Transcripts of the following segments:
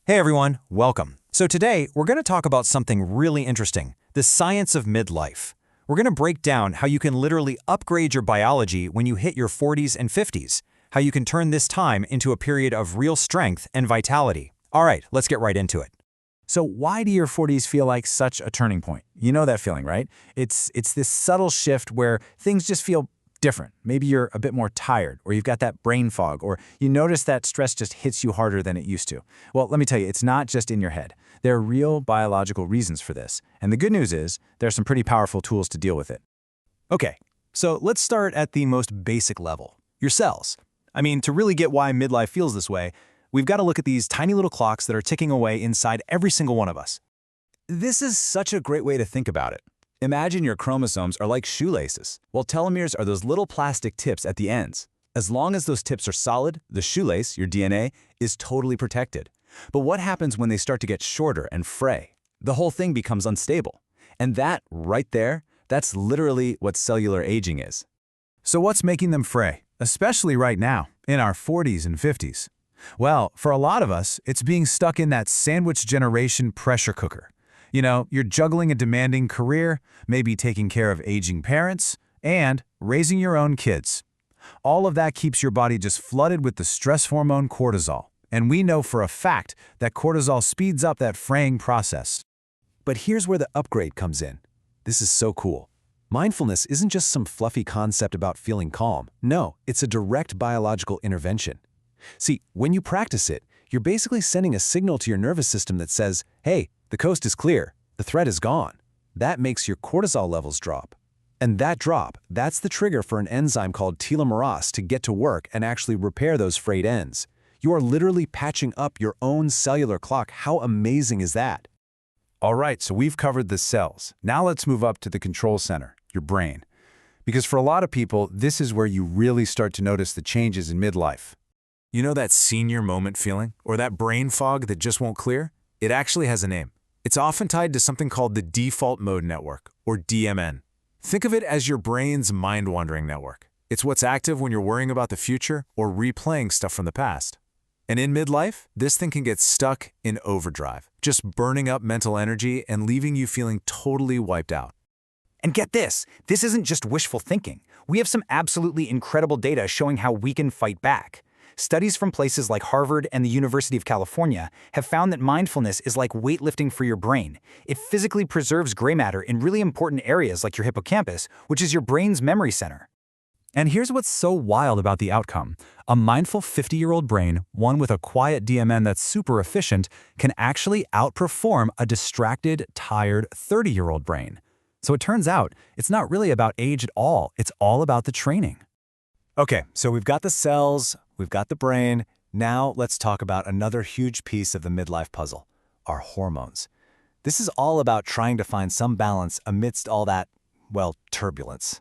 Hey everyone, welcome. So today, we're going to talk about something really interesting, the science of midlife. We're going to break down how you can literally upgrade your biology when you hit your 40s and 50s, how you can turn this time into a period of real strength and vitality. All right, let's get right into it. So why do your 40s feel like such a turning point? You know that feeling, right? It's this subtle shift where things just feel different. Maybe you're a bit more tired, or you've got that brain fog, or you notice that stress just hits you harder than it used to. Well, let me tell you, it's not just in your head. There are real biological reasons for this. And the good news is, there are some pretty powerful tools to deal with it. Okay, so let's start at the most basic level, your cells. I mean, to really get why midlife feels this way, we've got to look at these tiny little clocks that are ticking away inside every single one of us. This is such a great way to think about it. Imagine your chromosomes are like shoelaces, while telomeres are those little plastic tips at the ends. As long as those tips are solid, the shoelace, your DNA, is totally protected. But what happens when they start to get shorter and fray? The whole thing becomes unstable. And that, right there, that's literally what cellular aging is. So what's making them fray, especially right now, in our 40s and 50s? Well, for a lot of us, it's being stuck in that sandwich generation pressure cooker. You know, you're juggling a demanding career, maybe taking care of aging parents, and raising your own kids. All of that keeps your body just flooded with the stress hormone cortisol. And we know for a fact that cortisol speeds up that fraying process. But here's where the upgrade comes in. This is so cool. Mindfulness isn't just some fluffy concept about feeling calm. No, it's a direct biological intervention. See, when you practice it, you're basically sending a signal to your nervous system that says, hey, the coast is clear, the threat is gone. That makes your cortisol levels drop. And that drop, that's the trigger for an enzyme called telomeres to get to work and actually repair those frayed ends. You are literally patching up your own cellular clock. How amazing is that? All right, so we've covered the cells. Now let's move up to the control center, your brain. Because for a lot of people, this is where you really start to notice the changes in midlife. You know that senior moment feeling, or that brain fog that just won't clear? It actually has a name. It's often tied to something called the default mode network, or DMN. Think of it as your brain's mind-wandering network. It's what's active when you're worrying about the future or replaying stuff from the past. And in midlife, this thing can get stuck in overdrive, just burning up mental energy and leaving you feeling totally wiped out. And get this isn't just wishful thinking. We have some absolutely incredible data showing how we can fight back. Studies from places like Harvard and the University of California have found that mindfulness is like weightlifting for your brain. It physically preserves gray matter in really important areas like your hippocampus, which is your brain's memory center. And here's what's so wild about the outcome. A mindful 50-year-old brain, one with a quiet DMN that's super efficient, can actually outperform a distracted, tired 30-year-old brain. So it turns out, it's not really about age at all. It's all about the training. Okay, so we've got the cells, we've got the brain. Now let's talk about another huge piece of the midlife puzzle, our hormones. This is all about trying to find some balance amidst all that, well, turbulence.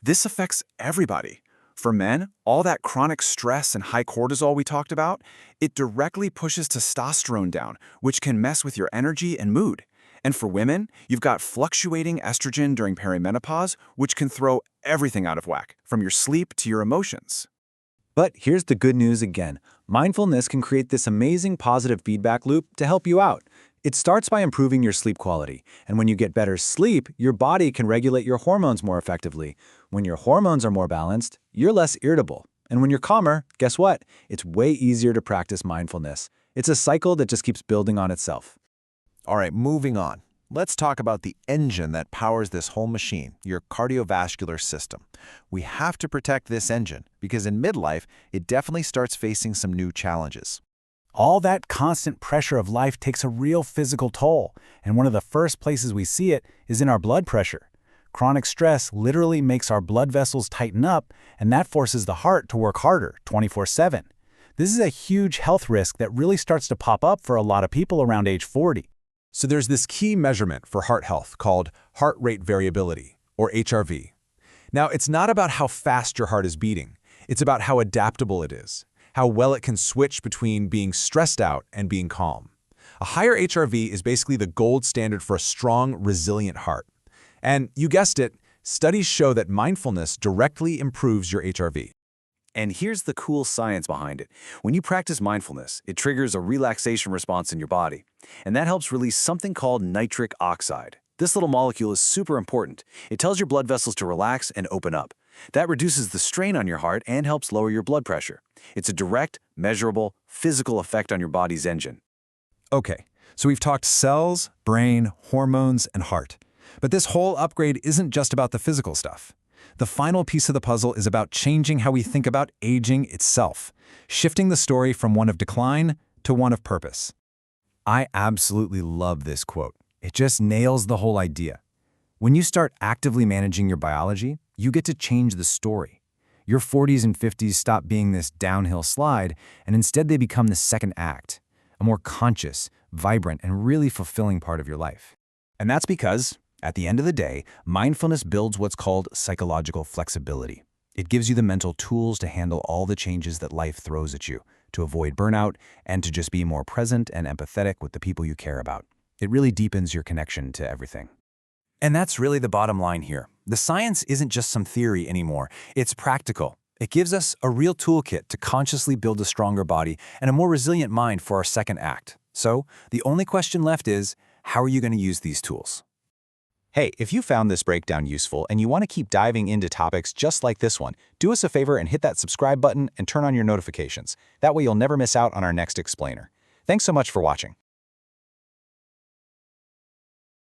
This affects everybody. For men, all that chronic stress and high cortisol we talked about, it directly pushes testosterone down, which can mess with your energy and mood. And for women, you've got fluctuating estrogen during perimenopause, which can throw everything out of whack, from your sleep to your emotions. But here's the good news again. Mindfulness can create this amazing positive feedback loop to help you out. It starts by improving your sleep quality. And when you get better sleep, your body can regulate your hormones more effectively. When your hormones are more balanced, you're less irritable. And when you're calmer, guess what? It's way easier to practice mindfulness. It's a cycle that just keeps building on itself. All right, moving on. Let's talk about the engine that powers this whole machine, your cardiovascular system. We have to protect this engine because in midlife, it definitely starts facing some new challenges. All that constant pressure of life takes a real physical toll, and one of the first places we see it is in our blood pressure. Chronic stress literally makes our blood vessels tighten up, and that forces the heart to work harder 24/7. This is a huge health risk that really starts to pop up for a lot of people around age 40. So there's this key measurement for heart health called heart rate variability, or HRV. Now, it's not about how fast your heart is beating. It's about how adaptable it is, how well it can switch between being stressed out and being calm. A higher HRV is basically the gold standard for a strong, resilient heart. And you guessed it, studies show that mindfulness directly improves your HRV. And here's the cool science behind it. When you practice mindfulness, it triggers a relaxation response in your body. And that helps release something called nitric oxide. This little molecule is super important. It tells your blood vessels to relax and open up. That reduces the strain on your heart and helps lower your blood pressure. It's a direct, measurable, physical effect on your body's engine. Okay, so we've talked cells, brain, hormones, and heart. But this whole upgrade isn't just about the physical stuff. The final piece of the puzzle is about changing how we think about aging itself, shifting the story from one of decline to one of purpose. I absolutely love this quote. It just nails the whole idea. When you start actively managing your biology, you get to change the story. Your 40s and 50s stop being this downhill slide, and instead they become the second act, a more conscious, vibrant, and really fulfilling part of your life. And that's because, at the end of the day, mindfulness builds what's called psychological flexibility. It gives you the mental tools to handle all the changes that life throws at you, to avoid burnout, and to just be more present and empathetic with the people you care about. It really deepens your connection to everything. And that's really the bottom line here. The science isn't just some theory anymore. It's practical. It gives us a real toolkit to consciously build a stronger body and a more resilient mind for our second act. So, the only question left is, how are you going to use these tools? Hey, if you found this breakdown useful and you want to keep diving into topics just like this one, do us a favor and hit that subscribe button and turn on your notifications. That way you'll never miss out on our next explainer. Thanks so much for watching.